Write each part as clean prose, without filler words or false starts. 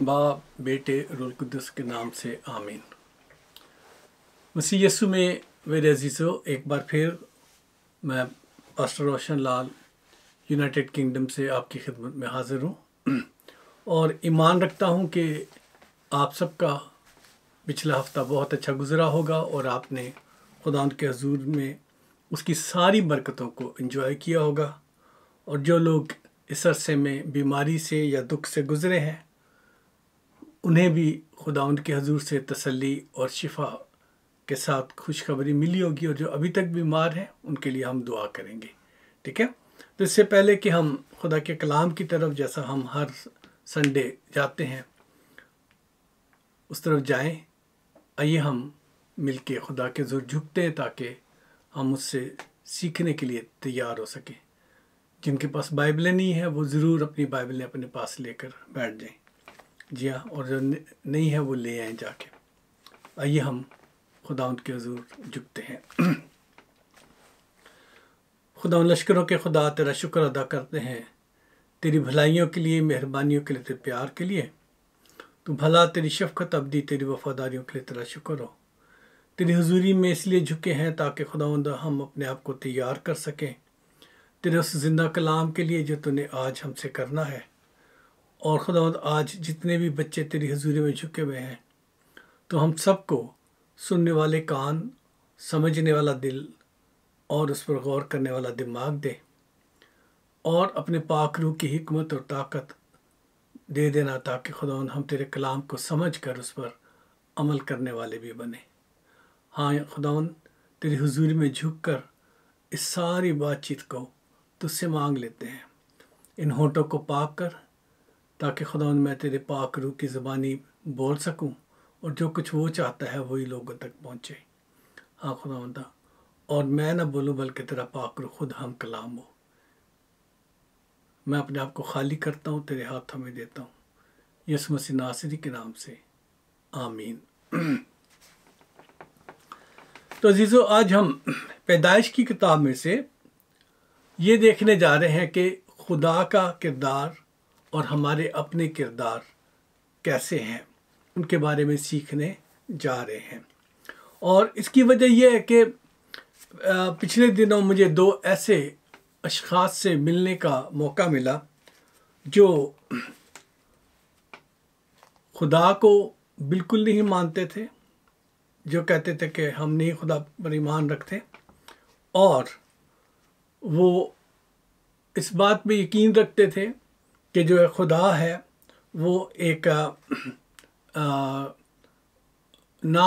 बाप बेटे रूल कुद्दुस के नाम से आमीन। मसीह यीशु में मेरे अजीज़ों, एक बार फिर मैं pastor Roshan Lal United kingdom से आपकी खिदमत में हाज़िर हूँ और ईमान रखता हूँ कि आप सबका पिछला हफ्ता बहुत अच्छा गुज़रा होगा और आपने खुदा के हजूर में उसकी सारी बरकतों को एंजॉय किया होगा। और जो लोग इस अरसे में बीमारी से या दुख से गुज़रे हैं उन्हें भी खुदा के हजूर से तसल्ली और शिफा के साथ खुशखबरी मिली होगी, और जो अभी तक बीमार हैं उनके लिए हम दुआ करेंगे। ठीक है, तो इससे पहले कि हम खुदा के कलाम की तरफ, जैसा हम हर संडे जाते हैं, उस तरफ जाएं, आइए हम मिलके खुदा के हजूर झुकते हैं ताकि हम उससे सीखने के लिए तैयार हो सकें। जिनके पास बाइबलें नहीं है वो ज़रूर अपनी बाइबलें अपने पास लेकर बैठ जाएं। जी हाँ, और जो नहीं है वो ले आए जाके। आइए हम खुदा के हजूर झुकते हैं। खुदा लश्करों के खुदा, तेरा शुक्र अदा करते हैं तेरी भलाइयों के लिए, मेहरबानियों के लिए, तेरे प्यार के लिए। तू भला, तेरी शफ़क़त अब्दी, तेरी वफ़ादारियों के लिए तेरा शुक्र हो। तेरी हुजूरी में इसलिए झुके हैं ताकि खुदा हम अपने आप को तैयार कर सकें तेरे उस जिंदा कलाम के लिए जो तूने आज हमसे करना है। और खुदा आज जितने भी बच्चे तेरी हुजूरी में झुके हुए हैं, तो हम सबको सुनने वाले कान, समझने वाला दिल और उस पर गौर करने वाला दिमाग दे, और अपने पाक रूह की हिकमत और ताकत दे देना ताकि खुदा हम तेरे कलाम को समझ कर उस पर अमल करने वाले भी बने। हाँ खुदा, तेरी हुजूरी में झुक कर इस सारी बातचीत को तुझसे मांग लेते हैं। इन होठों को पाक कर ताकि खुदा मैं तेरे पाक रूह की ज़बानी बोल सकूं और जो कुछ वो चाहता है वही लोगों तक पहुँचे। हाँ खुदा, और मैं ना बोलूँ बल्कि तेरा पाक रूह खुद हम कलाम हो। मैं अपने आप को खाली करता हूँ, तेरे हाथों में देता हूँ, यीशु मसीह नासरी के नाम से आमीन। तो अजीज़ों, आज हम पैदाइश की किताब में से ये देखने जा रहे हैं कि खुदा का किरदार और हमारे अपने किरदार कैसे हैं, उनके बारे में सीखने जा रहे हैं। और इसकी वजह यह है कि पिछले दिनों मुझे दो ऐसे अशख़ास से मिलने का मौका मिला जो खुदा को बिल्कुल नहीं मानते थे, जो कहते थे कि हम नहीं खुदा पर ईमान रखते, और वो इस बात पे यकीन रखते थे कि जो खुदा है वो एक ना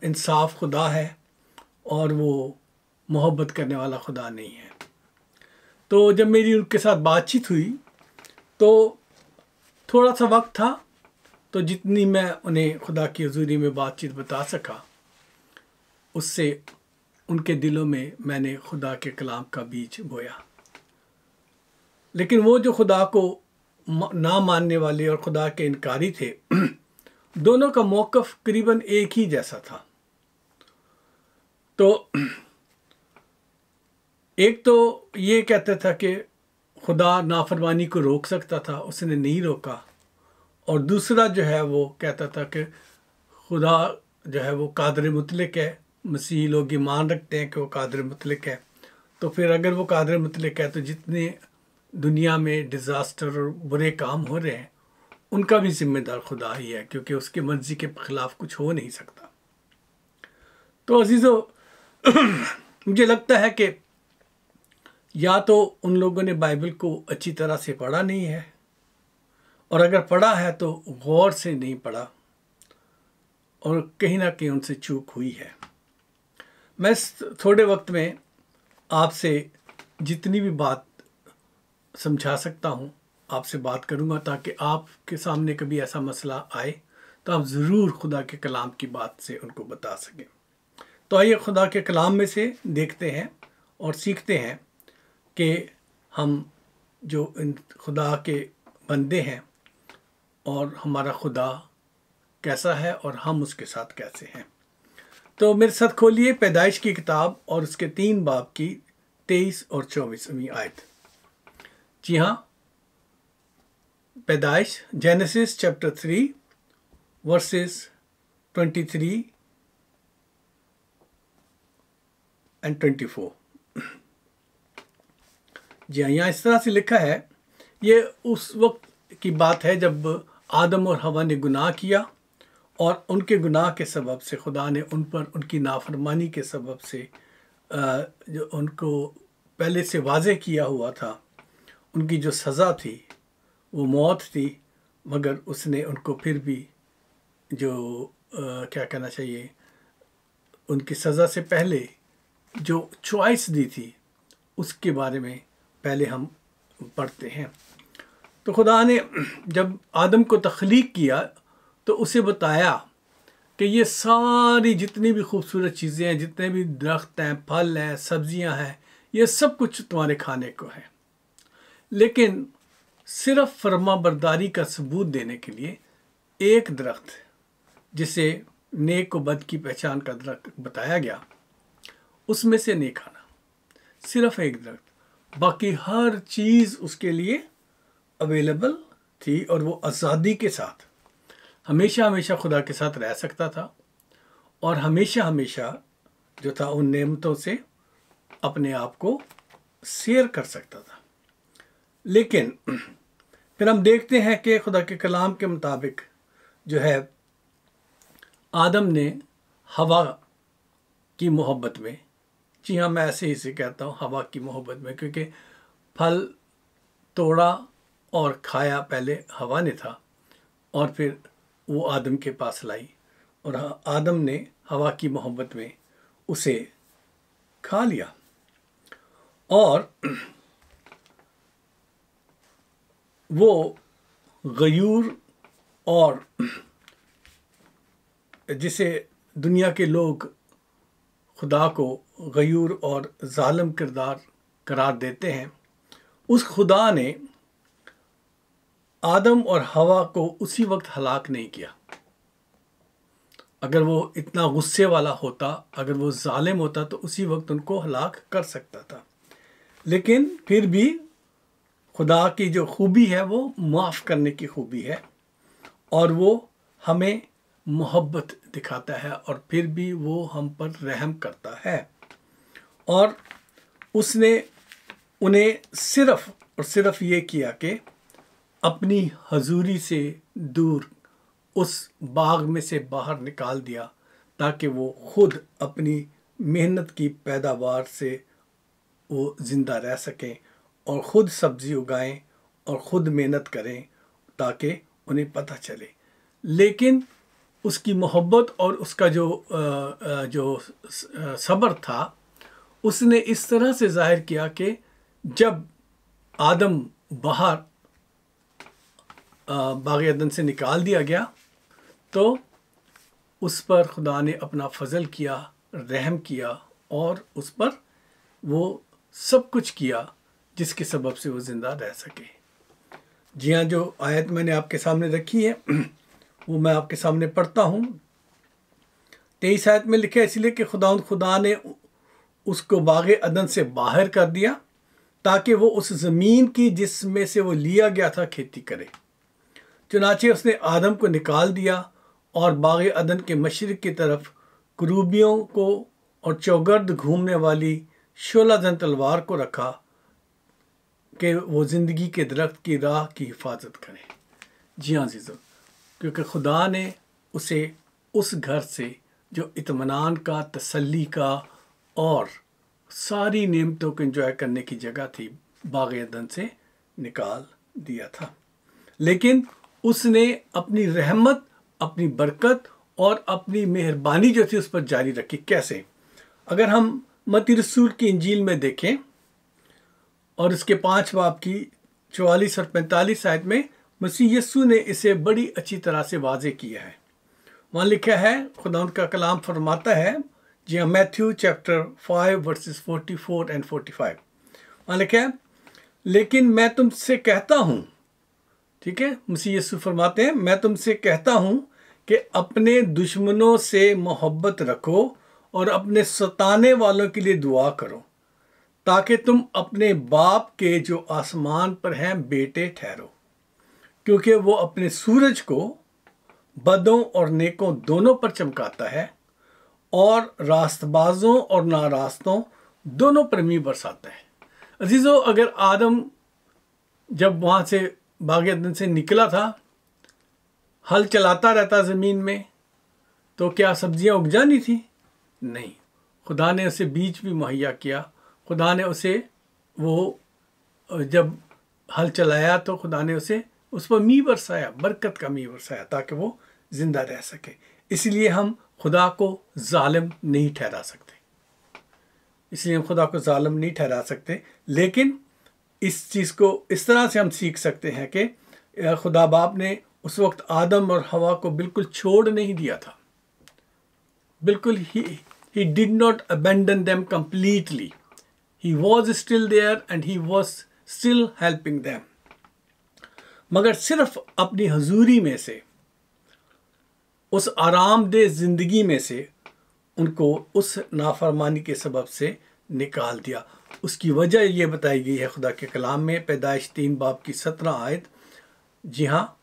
इंसाफ खुदा है और वो मोहब्बत करने वाला खुदा नहीं है। तो जब मेरी उनके साथ बातचीत हुई तो थोड़ा सा वक्त था, तो जितनी मैं उन्हें खुदा की हुजूरी में बातचीत बता सका उससे उनके दिलों में मैंने खुदा के कलाम का बीज बोया। लेकिन वो जो खुदा को ना मानने वाले और खुदा के इनकारी थे, दोनों का मौक़िफ़ करीबन एक ही जैसा था। तो एक तो ये कहता था कि खुदा नाफरमानी को रोक सकता था, उसने नहीं रोका। और दूसरा जो है वो कहता था कि खुदा जो है वो कादिर मुतलक है। मसीही लोग ईमान रखते हैं कि वो कादिर मुतलक है, तो फिर अगर वो कादिर मुतलक है तो जितने दुनिया में डिज़ास्टर और बुरे काम हो रहे हैं उनका भी जिम्मेदार खुदा ही है, क्योंकि उसकी मर्ज़ी के ख़िलाफ़ कुछ हो नहीं सकता। तो अजीज़ों, मुझे लगता है कि या तो उन लोगों ने बाइबल को अच्छी तरह से पढ़ा नहीं है, और अगर पढ़ा है तो गौर से नहीं पढ़ा, और कहीं ना कहीं उनसे चूक हुई है। मैं थोड़े वक्त में आपसे जितनी भी बात समझा सकता हूँ आपसे बात करूँगा, ताकि आपके सामने कभी ऐसा मसला आए तो आप ज़रूर खुदा के कलाम की बात से उनको बता सकें। तो आइए खुदा के कलाम में से देखते हैं और सीखते हैं कि हम जो इन खुदा के बंदे हैं और हमारा खुदा कैसा है और हम उसके साथ कैसे हैं। तो मेरे साथ खोलिए पैदाइश की किताब और उसके 3 बाब की 23 और 24वीं आयत। जी हाँ, पैदाइश, जेनेसिस चैप्टर 3 वर्सेस 23 एंड 24। जी हाँ, यहाँ इस तरह से लिखा है, ये उस वक्त की बात है जब आदम और हवा ने गुनाह किया और उनके गुनाह के सबब से खुदा ने उन पर उनकी नाफरमानी के सबब से जो उनको पहले से वाज़े किया हुआ था, उनकी जो सज़ा थी वो मौत थी, मगर उसने उनको फिर भी जो क्या कहना चाहिए, उनकी सज़ा से पहले जो चॉइस दी थी उसके बारे में पहले हम पढ़ते हैं। तो खुदा ने जब आदम को तख्लीक किया तो उसे बताया कि ये सारी जितनी भी खूबसूरत चीज़ें हैं, जितने भी दरख्त हैं, फल हैं, सब्जियां हैं, ये सब कुछ तुम्हारे खाने को है, लेकिन सिर्फ फर्मा बरदारी का सबूत देने के लिए एक दरख्त जिसे नेक व बद की पहचान का दरख्त बताया गया, उसमें से नहीं खाना, सिर्फ एक दरख्त। बाकी हर चीज़ उसके लिए अवेलेबल थी और वो आज़ादी के साथ हमेशा हमेशा खुदा के साथ रह सकता था और हमेशा हमेशा जो था उन नेमतों से अपने आप को शेयर कर सकता था। लेकिन फिर हम देखते हैं कि खुदा के कलाम के मुताबिक जो है आदम ने हवा की मोहब्बत में, जी हाँ मैं ऐसे ही से कहता हूँ हवा की मोहब्बत में, क्योंकि फल तोड़ा और खाया पहले हवा ने था और फिर वो आदम के पास लाई और आदम ने हवा की मोहब्बत में उसे खा लिया। और वो गयूर और जिसे दुनिया के लोग खुदा को गयूर और जालिम किरदार करार देते हैं, उस खुदा ने आदम और हवा को उसी वक्त हलाक नहीं किया। अगर वो इतना गुस्से वाला होता, अगर वो जालिम होता तो उसी वक्त उनको हलाक कर सकता था। लेकिन फिर भी खुदा की जो खूबी है वो माफ़ करने की खूबी है और वो हमें मोहब्बत दिखाता है और फिर भी वो हम पर रहम करता है। और उसने उन्हें सिर्फ और सिर्फ ये किया कि अपनी हजूरी से दूर उस बाग में से बाहर निकाल दिया ताकि वो खुद अपनी मेहनत की पैदावार से वो ज़िंदा रह सकें और ख़ुद सब्ज़ी उगाएं और ख़ुद मेहनत करें ताकि उन्हें पता चले। लेकिन उसकी मोहब्बत और उसका जो सब्र था, उसने इस तरह से ज़ाहिर किया कि जब आदम बाहर बाग़ अदन से निकाल दिया गया तो उस पर खुदा ने अपना फजल किया, रहम किया और उस पर वो सब कुछ किया जिसके सबब से वो ज़िंदा रह सके। जी हाँ, जो आयत मैंने आपके सामने रखी है वो मैं आपके सामने पढ़ता हूँ। 23 आयत में लिखा है, इसलिए कि खुदा ने उसको बाग़ अदन से बाहर कर दिया ताकि वो उस ज़मीन की जिसमें से वो लिया गया था खेती करे। चुनाचे उसने आदम को निकाल दिया और बाग़ अदन के मशरिक़ की तरफ करूबियों को और चौगर्द घूमने वाली 16 जन तलवार को रखा कि वो ज़िंदगी के दरख्त की राह की हिफाजत करें। जी हाँ अज़ीज़ों, क्योंकि खुदा ने उसे उस घर से जो इत्मीनान का, तसल्ली का और सारी नेमतों को एंजॉय करने की जगह थी, बाग़ अदन से निकाल दिया था। लेकिन उसने अपनी रहमत, अपनी बरकत और अपनी मेहरबानी जो थी उस पर जारी रखी। कैसे? अगर हम मत्ती रसूल की इंजील में देखें और उसके 5 बाब की 44 और 45 आयत में मसीह यीशु ने इसे बड़ी अच्छी तरह से वाज़े किया है। वहाँ लिखा है, खुदा का कलाम फरमाता है, जी हाँ, मैथ्यू चैप्टर 5 वर्सेस 44 एंड 45। वहाँ लिखा है, लेकिन मैं तुमसे कहता हूँ, ठीक है, मसीह यीशु फरमाते हैं, मैं तुमसे कहता हूँ कि अपने दुश्मनों से मोहब्बत रखो और अपने सताने वालों के लिए दुआ करो ताकि तुम अपने बाप के जो आसमान पर हैं बेटे ठहरो, क्योंकि वो अपने सूरज को बदों और नेकों दोनों पर चमकाता है और रास्तबाजों और नारास्तों दोनों पर मींह बरसाता है। अजीजों, अगर आदम जब वहाँ से बाग अदन से निकला था, हल चलाता रहता ज़मीन में, तो क्या सब्जियां उग जानी थी? नहीं। खुदा ने उसे बीज भी मुहैया किया। खुदा ने उसे वो जब हल चलाया तो खुदा ने उसे उस पर मींह बरसाया, बरकत का मींह बरसाया, ताकि वो जिंदा रह सके। इसलिए हम खुदा को जालिम नहीं ठहरा सकते, इसलिए हम खुदा को जालिम नहीं ठहरा सकते। लेकिन इस चीज़ को इस तरह से हम सीख सकते हैं कि खुदा बाप ने उस वक्त आदम और हवा को बिल्कुल छोड़ नहीं दिया था। बिल्कुल he did not abandon them completely. He was still there and he was still helping them. मगर सिर्फ अपनी हजूरी में से, उस आरामदेह जिंदगी में से उनको उस नाफरमानी के सबब से निकाल दिया। उसकी वजह ये बताई गई है खुदा के कलाम में, पैदाइश 3 बाब की 17 आयत। जी हाँ,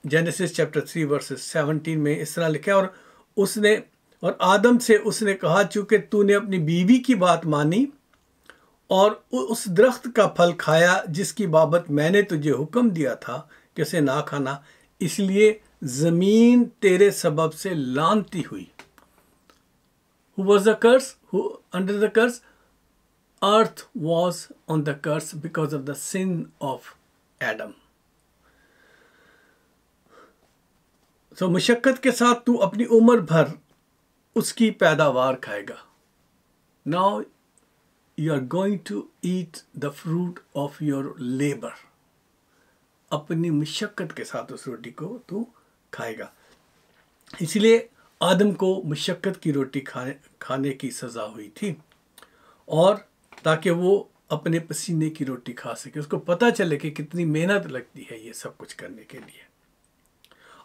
जेनेसिस चैप्टर 3 वर्सेस 17 में इस तरह लिखा है, और आदम से उसने कहा, चूंकि तूने अपनी बीवी की बात मानी और उस दरख्त का फल खाया जिसकी बाबत मैंने तुझे हुक्म दिया था कि उसे ना खाना, इसलिए जमीन तेरे सबब से लानती हुई। Who was the curse? Who under the curse? Earth was on the curse because of the sin of Adam. So मुशक्कत के साथ तू अपनी उम्र भर उसकी पैदावार खाएगा। Now you are going to eat the fruit of your labor. अपनी मुशक्कत के साथ उस रोटी को तू खाएगा। इसलिए आदम को मुशक्कत की रोटी खाने की सज़ा हुई थी, और ताकि वो अपने पसीने की रोटी खा सके, उसको पता चले कि कितनी मेहनत लगती है ये सब कुछ करने के लिए।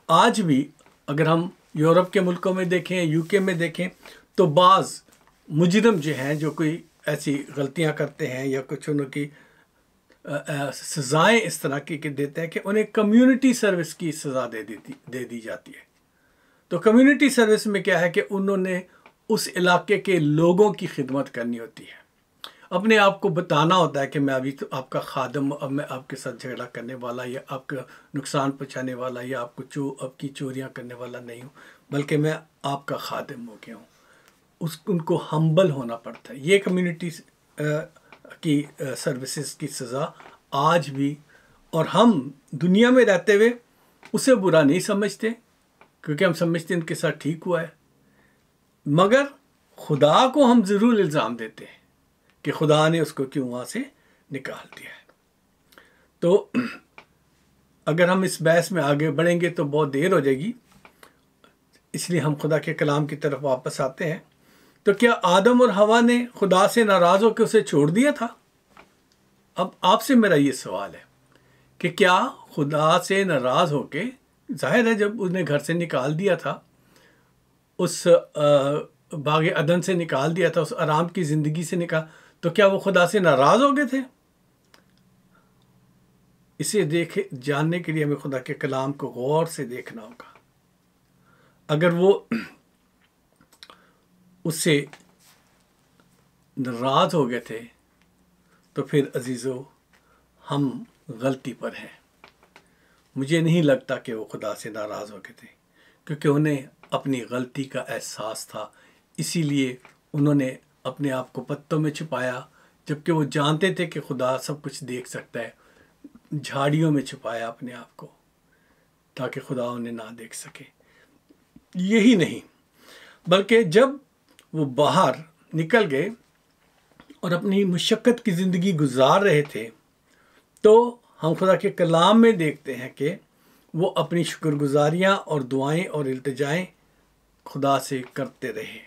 आज भी अगर हम यूरोप के मुल्कों में देखें, यूके में देखें, तो बाज़ मुजरिम जो हैं, जो कोई ऐसी गलतियां करते हैं या कुछ उनकी सज़ाएं इस तरह की देते हैं कि उन्हें कम्युनिटी सर्विस की सज़ा दे दी जाती है। तो कम्युनिटी सर्विस में क्या है कि उन्होंने उस इलाके के लोगों की खिदमत करनी होती है, अपने आप को बताना होता है कि मैं अभी तो आपका खादम, अब मैं आपके साथ झगड़ा करने वाला या आपका नुकसान पहुंचाने वाला या आपकी चोरियां करने वाला नहीं हूँ, बल्कि मैं आपका खादम हो गया हूँ। उनको हम्बल होना पड़ता है। ये कम्युनिटी की सर्विसेज की सज़ा आज भी, और हम दुनिया में रहते हुए उसे बुरा नहीं समझते, क्योंकि हम समझते हैं उनके साथ ठीक हुआ है, मगर खुदा को हम ज़रूर इल्ज़ाम देते हैं कि खुदा ने उसको क्यों वहाँ से निकाल दिया है। तो अगर हम इस बहस में आगे बढ़ेंगे तो बहुत देर हो जाएगी, इसलिए हम खुदा के कलाम की तरफ वापस आते हैं। तो क्या आदम और हवा ने खुदा से नाराज़ होकर उसे छोड़ दिया था? अब आपसे मेरा ये सवाल है कि क्या खुदा से नाराज़ होके, जाहिर है जब उसने घर से निकाल दिया था, उस बाग अदन से निकाल दिया था, उस आराम की ज़िंदगी से निकाल, तो क्या वो खुदा से नाराज़ हो गए थे? इसे जानने के लिए हमें खुदा के कलाम को गौर से देखना होगा। अगर वो उससे नाराज़ हो गए थे तो फिर अजीज़ों हम गलती पर हैं। मुझे नहीं लगता कि वो खुदा से नाराज़ हो गए थे, क्योंकि उन्हें अपनी गलती का एहसास था, इसीलिए उन्होंने अपने आप को पत्तों में छुपाया, जबकि वो जानते थे कि खुदा सब कुछ देख सकता है। झाड़ियों में छुपाया अपने आप को ताकि खुदा उन्हें ना देख सके। यही नहीं, बल्कि जब वो बाहर निकल गए और अपनी मुशक्कत की ज़िंदगी गुजार रहे थे, तो हम खुदा के कलाम में देखते हैं कि वो अपनी शुक्रगुजारियाँ और दुआएं और इल्तिजाएं खुदा से करते रहे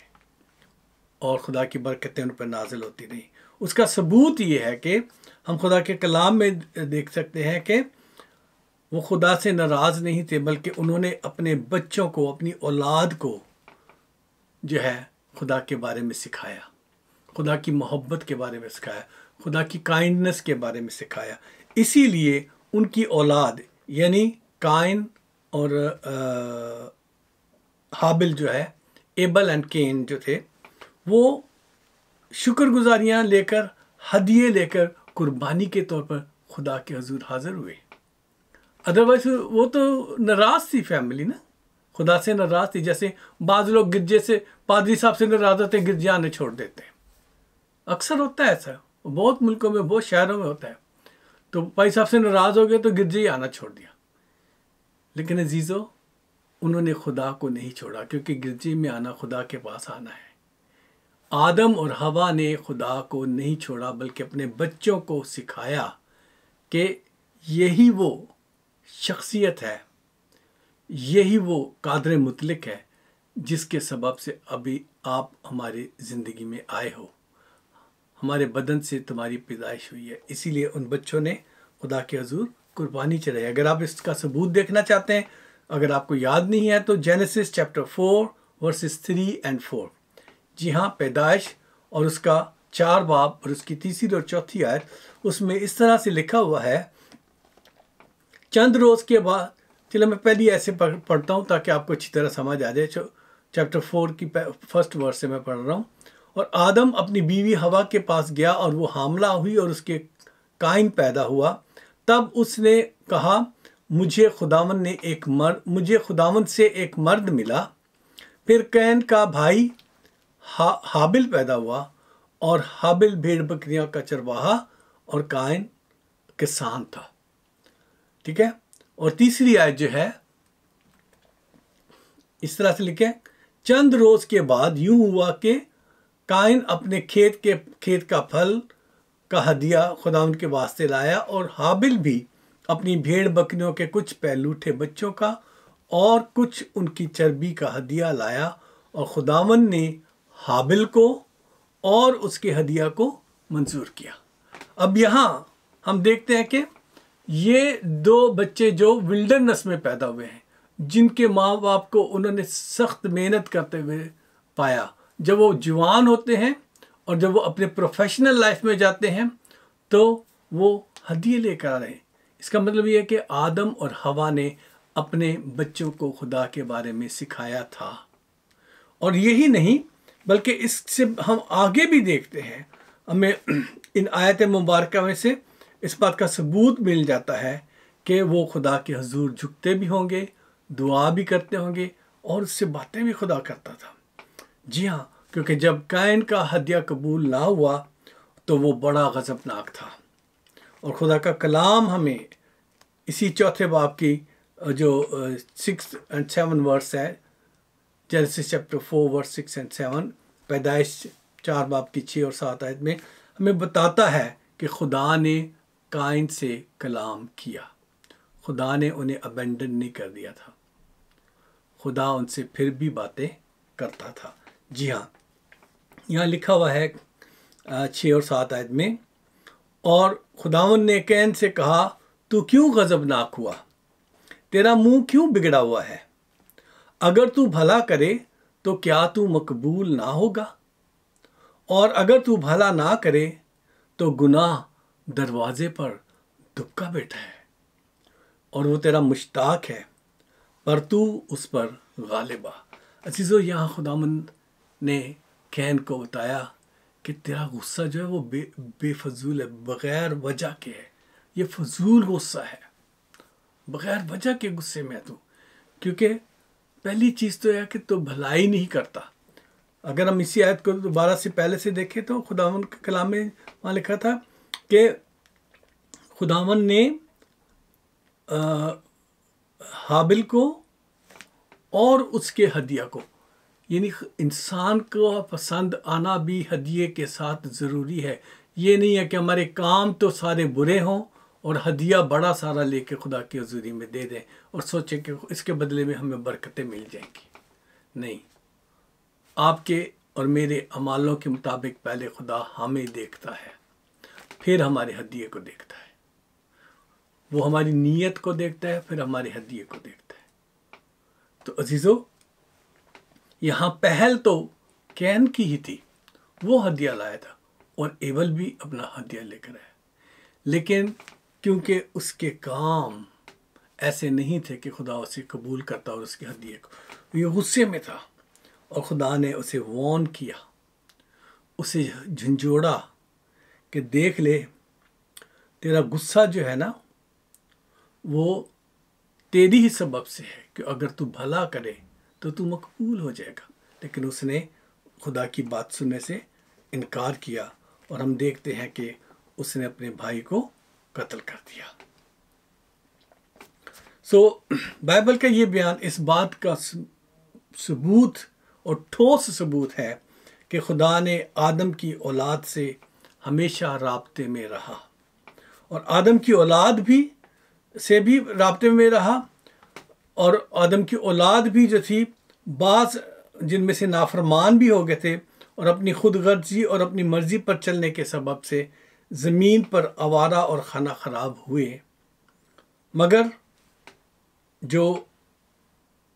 और खुदा की बरकतें उन पर नाजिल होती रही। उसका सबूत ये है कि हम खुदा के कलाम में देख सकते हैं कि वो खुदा से नाराज़ नहीं थे, बल्कि उन्होंने अपने बच्चों को, अपनी औलाद को जो है खुदा के बारे में सिखाया, खुदा की मोहब्बत के बारे में सिखाया, खुदा की काइंडनेस के बारे में सिखाया। इसीलिए उनकी औलाद यानी काइन और हाबिल जो है, एबल एंड केन जो थे, वो शुक्रगुजारियाँ लेकर, हदिये लेकर कुर्बानी के तौर पर खुदा के हजूर हाजिर हुए। अदरवाइज वो तो नाराज़ थी फैमिली ना, खुदा से नाराज़ थी। जैसे बाज़ लोग गिरजे से, पादरी साहब से नाराज़ होते हैं, गिरजे आने छोड़ देते हैं। अक्सर होता है ऐसा, बहुत मुल्कों में, बहुत शहरों में होता है। तो भाई साहब से नाराज़ हो गए तो गिरजे ही आना छोड़ दिया। लेकिन अजीज़ों, उन्होंने खुदा को नहीं छोड़ा, क्योंकि गिरजे में आना खुदा के पास आना है। आदम और हवा ने खुदा को नहीं छोड़ा, बल्कि अपने बच्चों को सिखाया कि यही वो शख्सियत है, यही वो कादर मुतलक है जिसके सबब से अभी आप हमारी ज़िंदगी में आए हो। हमारे बदन से तुम्हारी पैदाइश हुई है, इसीलिए उन बच्चों ने खुदा के हजूर कुर्बानी चढ़ाई। अगर आप इसका सबूत देखना चाहते हैं, अगर आपको याद नहीं है, तो जेनेसिस चैप्टर 4 वर्सेस 3 और 4, जी हाँ, पैदाइश और उसका 4 बाब और उसकी तीसरी और चौथी आयत, उसमें इस तरह से लिखा हुआ है। चंद रोज़ के बाद, चलो मैं पहले ऐसे पढ़ता हूँ ताकि आपको अच्छी तरह समझ आ जाए। चैप्टर 4 की फर्स्ट वर्स से मैं पढ़ रहा हूँ। और आदम अपनी बीवी हवा के पास गया और वो हामला हुई और उसके काइन पैदा हुआ। तब उसने कहा, मुझे खुदावन से एक मर्द मिला। फिर कैन का भाई हाबिल पैदा हुआ, और हाबिल भेड़ बकरियां का चरवाहा और काइन किसान था। ठीक है। और तीसरी आयत जो है इस तरह से लिखे, चंद रोज के बाद यूं हुआ कि काइन अपने खेत का फल का हदिया खुदावन के वास्ते लाया, और हाबिल भी अपनी भेड़ बकरियों के कुछ पहलूठे बच्चों का और कुछ उनकी चर्बी का हदिया लाया। और खुदावन ने हाबिल को और उसके हदिया को मंजूर किया। अब यहाँ हम देखते हैं कि ये 2 बच्चे जो विल्डरनेस में पैदा हुए हैं, जिनके माँ बाप को उन्होंने सख्त मेहनत करते हुए पाया, जब वो जवान होते हैं और जब वो अपने प्रोफेशनल लाइफ में जाते हैं तो वो हदिये लेकर आ रहे हैं। इसका मतलब ये है कि आदम और हवा ने अपने बच्चों को खुदा के बारे में सिखाया था। और यही नहीं, बल्कि इससे हम आगे भी देखते हैं, हमें इन आयत मुबारक में से इस बात का सबूत मिल जाता है कि वो खुदा के हजूर झुकते भी होंगे, दुआ भी करते होंगे, और उससे बातें भी खुदा करता था। जी हाँ, क्योंकि जब काइन का हदिया कबूल ना हुआ तो वो बड़ा गज़बनाक था। और खुदा का कलाम हमें इसी चौथे बाब की जो 6 और 7 वर्स है, जेनेसिस चैप्टर 4 वर्स 6 और 7, पैदाइश 4 बाब की 6 और 7 आयत में हमें बताता है कि खुदा ने काइन से कलाम किया। खुदा ने उन्हें अबेंडन नहीं कर दिया था, खुदा उनसे फिर भी बातें करता था। जी हाँ, यहाँ लिखा हुआ है 6 और 7 आयत में, और खुदावन ने कैन से कहा, तू क्यों गज़बनाक हुआ, तेरा मुंह क्यों बिगड़ा हुआ है? अगर तू भला करे तो क्या तू मकबूल ना होगा, और अगर तू भला ना करे तो गुनाह दरवाजे पर दुबका बैठा है, और वो तेरा मुश्ताक है, पर तू उस पर गालिब आ। अजीज़ों, यहाँ खुदावंद ने कैन को बताया कि तेरा गुस्सा जो है वो बेफजूल है, बग़ैर वजह के है। ये फजूल गुस्सा है, बग़ैर वजह के गुस्से में तू, क्योंकि पहली चीज़ तो है कि तू भलाई नहीं करता। अगर हम इसी आयत को दोबारा से पहले से देखें तो खुदावंद के कलाम में वहाँ लिखा था कि खुदावंद ने हाबिल को और उसके हदिया को, यानी इंसान को पसंद आना भी हदिये के साथ ज़रूरी है। ये नहीं है कि हमारे काम तो सारे बुरे हों और हदिया बड़ा सारा लेके खुदा की हजूरी में दे दें और सोचें कि इसके बदले में हमें बरकतें मिल जाएंगी। नहीं, आपके और मेरे अमालों के मुताबिक पहले खुदा हमें देखता है, फिर हमारे हदिये को देखता है। वो हमारी नीयत को देखता है, फिर हमारे हदिये को देखता है। तो अजीज़ों, यहाँ पहल तो कैन की ही थी, वो हदिया लाया था, और एबल भी अपना हदिया लेकर आया। लेकिन क्योंकि उसके काम ऐसे नहीं थे कि खुदा उसे कबूल करता और उसकी हदिये को। ये गुस्से में था और खुदा ने उसे वार्न किया, उसे झंझोड़ा कि देख ले, तेरा गुस्सा जो है ना वो तेरी ही सबब से है, कि अगर तू भला करे तो तू मकबूल हो जाएगा। लेकिन उसने खुदा की बात सुनने से इनकार किया और हम देखते हैं कि उसने अपने भाई को कत्ल कर दिया। बाइबल का ये बयान इस बात का सबूत और ठोस सबूत है कि खुदा ने आदम की औलाद से हमेशा राब्ते में रहा और आदम की औलाद भी से भी राब्ते में रहा, और आदम की औलाद भी जो थी बाज जिनमें से नाफरमान भी हो गए थे और अपनी खुद गर्जी और अपनी मर्जी पर चलने के सबब से ज़मीन पर आवारा और खाना ख़राब हुए, मगर जो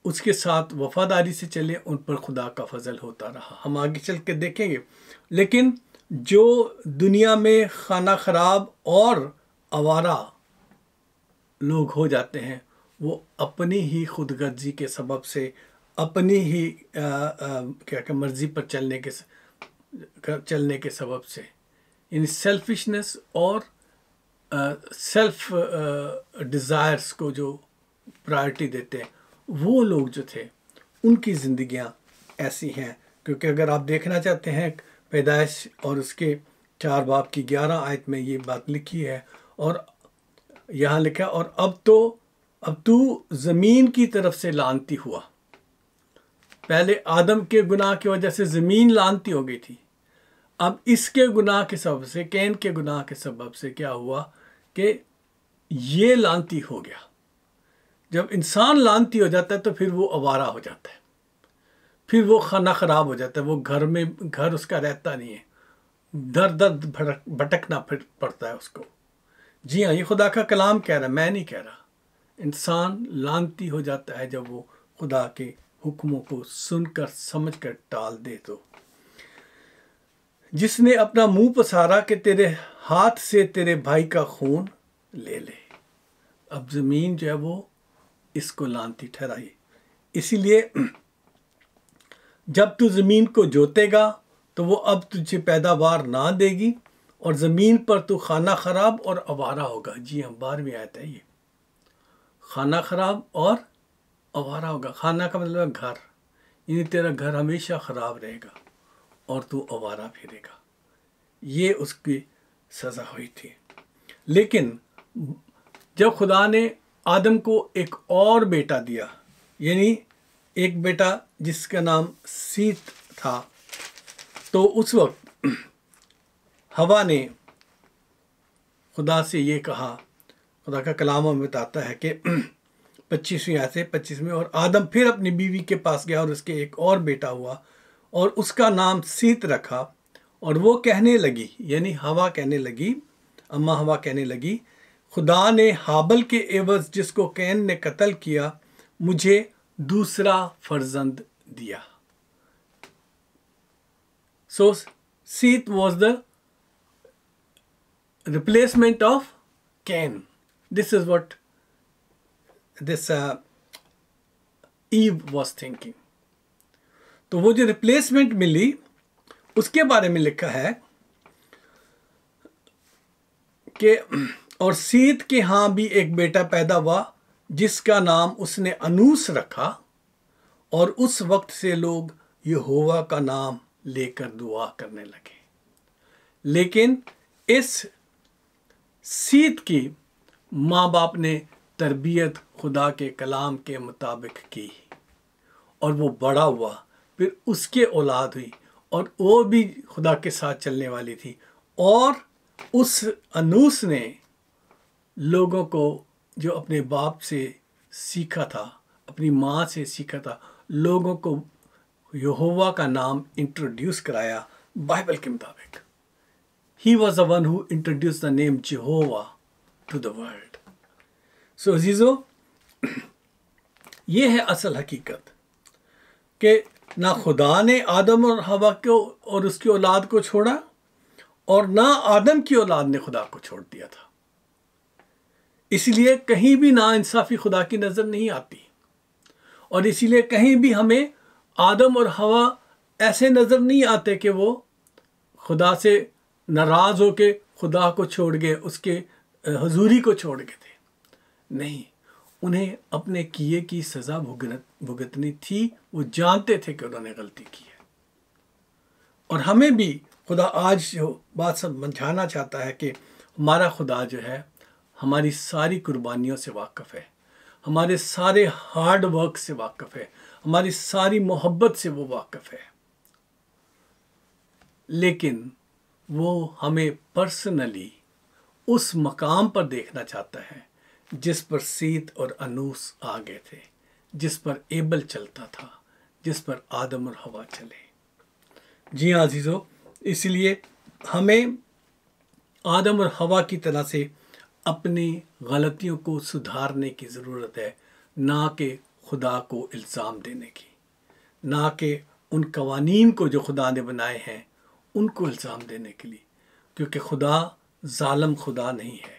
उसके साथ वफादारी से चले उन पर खुदा का फजल होता रहा। हम आगे चल के देखेंगे। लेकिन जो दुनिया में खाना ख़राब और आवारा लोग हो जाते हैं वो अपनी ही खुदगर्जी के सबब से, अपनी ही क्या मर्जी पर चलने के सबब से, इन सेल्फिशनेस और सेल्फ डिज़ायर्स को जो प्रायोरिटी देते हैं, वो लोग जो थे उनकी ज़िंदगियां ऐसी हैं। क्योंकि अगर आप देखना चाहते हैं पैदाइश और उसके 4 बाब की 11 आयत में ये बात लिखी है और यहाँ लिखा, और अब तू ज़मीन की तरफ से लानती हुआ। पहले आदम के गुनाह की वजह से ज़मीन लानती हो गई थी, अब इसके गुनाह के सबब से, कैन के गुनाह के सबब से क्या हुआ कि ये लानती हो गया। जब इंसान लानती हो जाता है तो फिर वो आवारा हो जाता है, फिर वो खाना ख़राब हो जाता है, वो घर उसका रहता नहीं है, दर दर भटकना फिर पड़ता है उसको। जी हाँ, ये खुदा का कलाम कह रहा है, मैं नहीं कह रहा। इंसान लानती हो जाता है जब वो खुदा के हुक्मों को सुनकर समझकर टाल दे। तो जिसने अपना मुंह पसारा कि तेरे हाथ से तेरे भाई का खून ले ले, अब ज़मीन जो है वो इसको लानती ठहराई। इसीलिए जब तू ज़मीन को जोतेगा तो वो अब तुझे पैदावार ना देगी और ज़मीन पर तू खाना ख़राब और आवारा होगा। जी हाँ, 12वीं आयत है ये, खाना ख़राब और आवारा होगा। खाना का मतलब है घर, यानी तेरा घर हमेशा ख़राब रहेगा और तू आवारा फिरेगा। ये उसकी सज़ा हुई थी। लेकिन जब खुदा ने आदम को एक और बेटा दिया, यानी एक बेटा जिसका नाम सीत था, तो उस वक्त हवा ने खुदा से ये कहा, खुदा का कलाम हमें बताता है कि 25वीं आयत से 25 में, और आदम फिर अपनी बीवी के पास गया और उसके एक और बेटा हुआ और उसका नाम सीत रखा। और वो कहने लगी, यानी हवा कहने लगी, अम्मा हवा कहने लगी, खुदा ने हाबल के एवज जिसको कैन ने कत्ल किया मुझे दूसरा फर्जंद दिया। So Seth was the replacement of Cain. This is what this Eve was thinking. तो वो जो रिप्लेसमेंट मिली उसके बारे में लिखा है कि और सीत के यहाँ भी एक बेटा पैदा हुआ जिसका नाम उसने अनूस रखा, और उस वक्त से लोग यहोवा का नाम लेकर दुआ करने लगे। लेकिन इस सीत की माँ बाप ने तरबियत खुदा के कलाम के मुताबिक की और वो बड़ा हुआ, फिर उसके औलाद हुई और वो भी खुदा के साथ चलने वाली थी। और उस अनूस ने लोगों को जो अपने बाप से सीखा था, अपनी माँ से सीखा था, लोगों को यहोवा का नाम इंट्रोड्यूस कराया बाइबल के मुताबिक। He was the one who introduced the name Jehovah to the world. So अजीजों, ये है असल हकीकत कि ना खुदा ने आदम और हवा को और उसकी औलाद को छोड़ा और ना आदम की औलाद ने खुदा को छोड़ दिया था। इसलिए कहीं भी नाइंसाफ़ी खुदा की नज़र नहीं आती, और इसीलिए कहीं भी हमें आदम और हवा ऐसे नज़र नहीं आते कि वो खुदा से नाराज़ होके खुदा को छोड़ गए, उसके हुजूरी को छोड़ गए थे। नहीं, उन्हें अपने किए की सज़ा भुगतनी थी। वो जानते थे कि उन्होंने गलती की है। और हमें भी खुदा आज जो बात समझाना चाहता है कि हमारा खुदा जो है हमारी सारी कुर्बानियों से वाकिफ़ है, हमारे सारे हार्ड वर्क से वाकिफ़ है, हमारी सारी मोहब्बत से वो वाकिफ़ है। लेकिन वो हमें पर्सनली उस मकाम पर देखना चाहता है जिस पर सीत और अनूस आ गए थे, जिस पर एबल चलता था, जिस पर आदम और हवा चले। जी हाँ अजीज़ों, इसलिए हमें आदम और हवा की तरह से अपनी गलतियों को सुधारने की ज़रूरत है, ना कि खुदा को इल्ज़ाम देने की, ना कि उन कवानीन को जो खुदा ने बनाए हैं उनको इल्ज़ाम देने के लिए, क्योंकि खुदा जालिम खुदा नहीं है।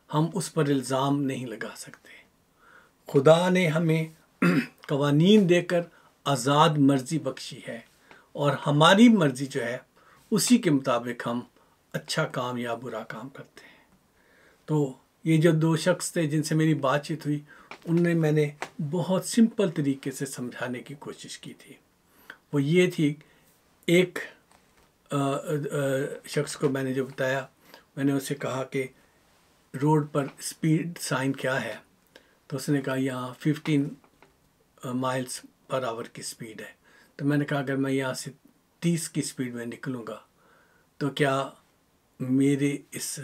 हम उस पर इल्ज़ाम नहीं लगा सकते। खुदा ने हमें कवानीन देकर आज़ाद मर्ज़ी बख्शी है, और हमारी मर्ज़ी जो है उसी के मुताबिक हम अच्छा काम या बुरा काम करते हैं। तो ये जो दो शख्स थे जिनसे मेरी बातचीत हुई, उनने मैंने बहुत सिंपल तरीके से समझाने की कोशिश की थी। वो ये थी, एक शख्स को मैंने जो बताया, मैंने उससे कहा कि रोड पर स्पीड साइन क्या है, तो उसने कहा यहाँ 15 माइल्स पर आवर की स्पीड है। तो मैंने कहा अगर मैं यहाँ से 30 की स्पीड में निकलूँगा तो क्या मेरे इस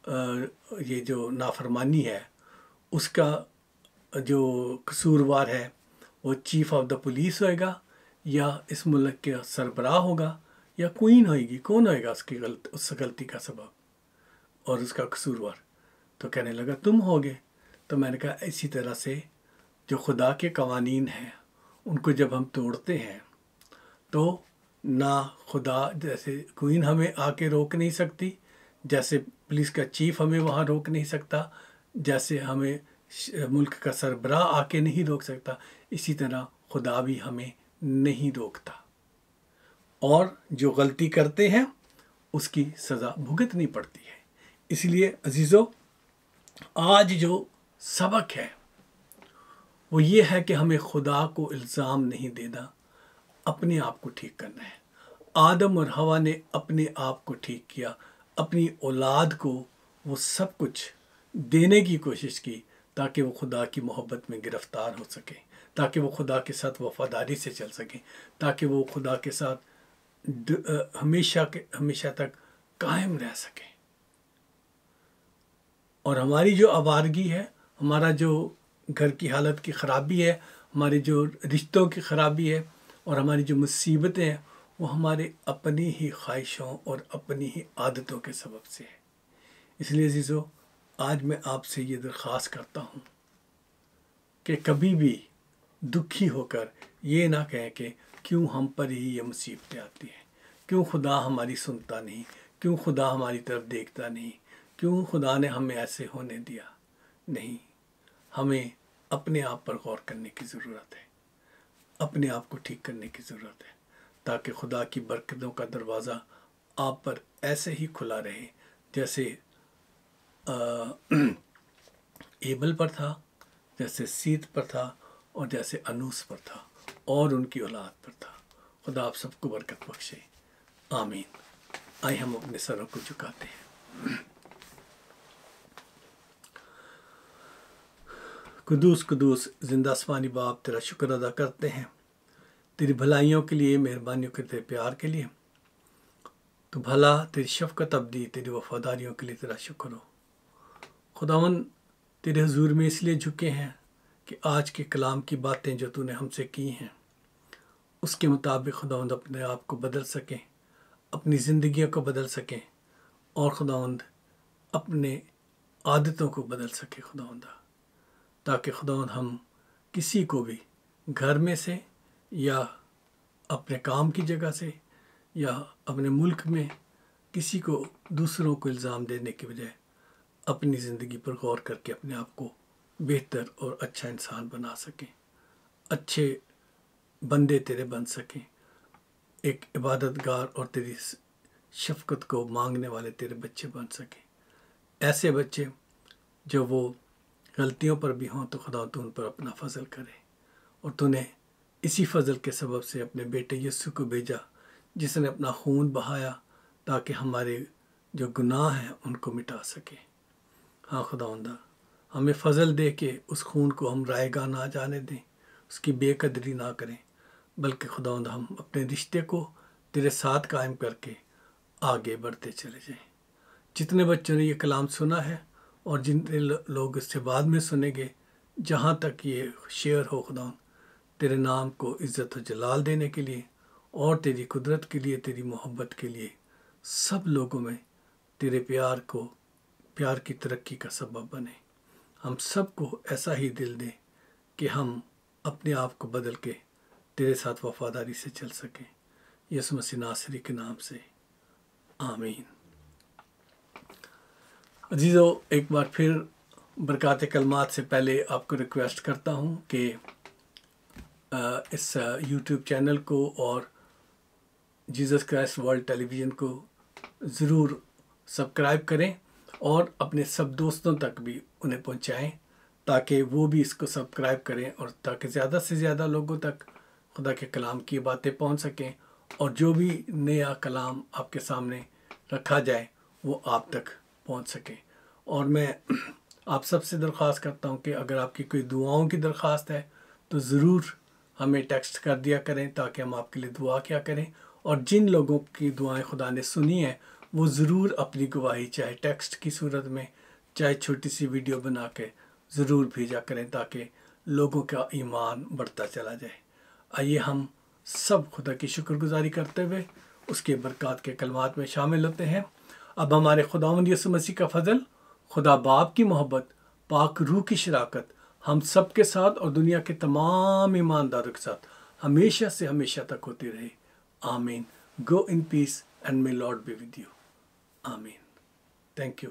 ये जो नाफरमानी है उसका जो कसूरवार है वो चीफ ऑफ द पुलिस होएगा, या इस मुल्क के सरबराह होगा, या क्वीन होएगी? कौन होएगा उस गलती का सबब और उसका कसूरवार? तो कहने लगा तुम होगे। तो मैंने कहा इसी तरह से जो खुदा के कवानीन हैं उनको जब हम तोड़ते हैं तो ना खुदा, जैसे क्वीन हमें आके रोक नहीं सकती, जैसे पुलिस का चीफ हमें वहाँ रोक नहीं सकता, जैसे हमें मुल्क का सरबराह आके नहीं रोक सकता, इसी तरह खुदा भी हमें नहीं रोकता। और जो गलती करते हैं उसकी सज़ा भुगतनी पड़ती है। इसलिए अजीज़ों, आज जो सबक है वो ये है कि हमें खुदा को इल्ज़ाम नहीं देना, अपने आप को ठीक करना है। आदम और हवा ने अपने आप को ठीक किया, अपनी औलाद को वो सब कुछ देने की कोशिश की ताकि वो खुदा की मोहब्बत में गिरफ़्तार हो सके, ताकि वो खुदा के साथ वफ़ादारी से चल सकें, ताकि वो खुदा के साथ हमेशा तक कायम रह सकें। और हमारी जो आवारगी है, हमारा जो घर की हालत की ख़राबी है, हमारी जो रिश्तों की ख़राबी है, और हमारी जो मुसीबतें हैं, वो हमारे अपनी ही ख्वाहिशों और अपनी ही आदतों के सबब से है। इसलिए अजीज़ों, आज मैं आपसे ये दरख्वास्त करता हूँ कि कभी भी दुखी होकर ये ना कहें कि क्यों हम पर ही ये मुसीबतें आती हैं, क्यों खुदा हमारी सुनता नहीं, क्यों खुदा हमारी तरफ देखता नहीं, क्यों खुदा ने हमें ऐसे होने दिया। नहीं, हमें अपने आप पर गौर करने की ज़रूरत है, अपने आप को ठीक करने की ज़रूरत है, ताकि खुदा की बरकतों का दरवाज़ा आप पर ऐसे ही खुला रहे जैसे एबल पर था, जैसे सीत पर था, और जैसे अनूस पर था, और उनकी औलाद पर था। खुदा आप सबको बरकत बख्शे। आमीन। आइए हम अपने सरों को झुकाते हैं। कुदूस कुदूस जिंदा आसमानी बाप, तेरा शुक्र अदा करते हैं तेरी भलाइयों के लिए, मेहरबानियों के, तेरे प्यार के लिए। तो भला, तेरी शफ़क़त अब्दी, तेरी वफ़ादारियों के लिए तेरा शुक्र हो। खुदावन, तेरे हुजूर में इसलिए झुके हैं कि आज के कलाम की बातें जो तूने हमसे की हैं उसके मुताबिक खुदावंद अपने आप को बदल सकें, अपनी ज़िंदगियों को बदल सकें, और खुदावंद अपने आदतों को बदल सके खुदावंद, ताकि खुदावंद हम किसी को भी घर में से या अपने काम की जगह से या अपने मुल्क में किसी को दूसरों को इल्ज़ाम देने के बजाय अपनी ज़िंदगी पर गौर करके अपने आप को बेहतर और अच्छा इंसान बना सकें, अच्छे बंदे तेरे बन सकें, एक इबादतगार और तेरी शफ़क़त को मांगने वाले तेरे बच्चे बन सकें। ऐसे बच्चे जो वो गलतियों पर भी हों तो खुदा तो उन पर अपना फ़ज़ल करे, और तूने इसी फ़ज़ल के सबब से अपने बेटे यीशु को भेजा, जिसने अपना खून बहाया ताकि हमारे जो गुनाह हैं उनको मिटा सके। हाँ खुदावंदा, हमें फ़ज़ल दे के उस खून को हम रायगा ना जाने दें, उसकी बेकदरी ना करें, बल्कि खुदावंदा हम अपने रिश्ते को तेरे साथ कायम करके आगे बढ़ते चले जाएं। जितने बच्चों ने ये कलाम सुना है और जितने लोग इससे बाद में सुनेंगे, जहाँ तक ये शेयर हो खुदा, तेरे नाम को इज़्ज़त और जलाल देने के लिए और तेरी कुदरत के लिए, तेरी मोहब्बत के लिए सब लोगों में तेरे प्यार की तरक्की का सबब बने। हम सबको ऐसा ही दिल दे कि हम अपने आप को बदल के तेरे साथ वफादारी से चल सकें। यीशु मसीह नासरी के नाम से आमीन। अजीज़ों, एक बार फिर बरक़ात कलमात से पहले आपको रिक्वेस्ट करता हूँ कि इस यूट्यूब चैनल को और जीसस क्राइस्ट वर्ल्ड टेलीविज़न को ज़रूर सब्सक्राइब करें और अपने सब दोस्तों तक भी उन्हें पहुँचाएँ, ताकि वो भी इसको सब्सक्राइब करें और ताकि ज़्यादा से ज़्यादा लोगों तक खुदा के कलाम की बातें पहुँच सकें, और जो भी नया कलाम आपके सामने रखा जाए वो आप तक पहुँच सके। और मैं आप सबसे दरख्वास्त करता हूँ कि अगर आपकी कोई दुआओं की दरख्वास्त है तो ज़रूर हमें टेक्स्ट कर दिया करें, ताकि हम आपके लिए दुआ क्या करें। और जिन लोगों की दुआएं खुदा ने सुनी हैं वो ज़रूर अपनी गवाही चाहे टेक्स्ट की सूरत में, चाहे छोटी सी वीडियो बना के ज़रूर भेजा करें, ताकि लोगों का ईमान बढ़ता चला जाए। आइए हम सब खुदा की शुक्रगुजारी करते हुए उसके बरक़ात के कलमात में शामिल होते हैं। अब हमारे खुदावंद यीशु मसीह का फ़ज़ल, खुदा बाप की मोहब्बत, पाक रूह की शराकत हम सब के साथ और दुनिया के तमाम ईमानदारों के साथ हमेशा से हमेशा तक होती रहे। आमीन। Go in peace and may Lord be with you. आमीन। Thank you.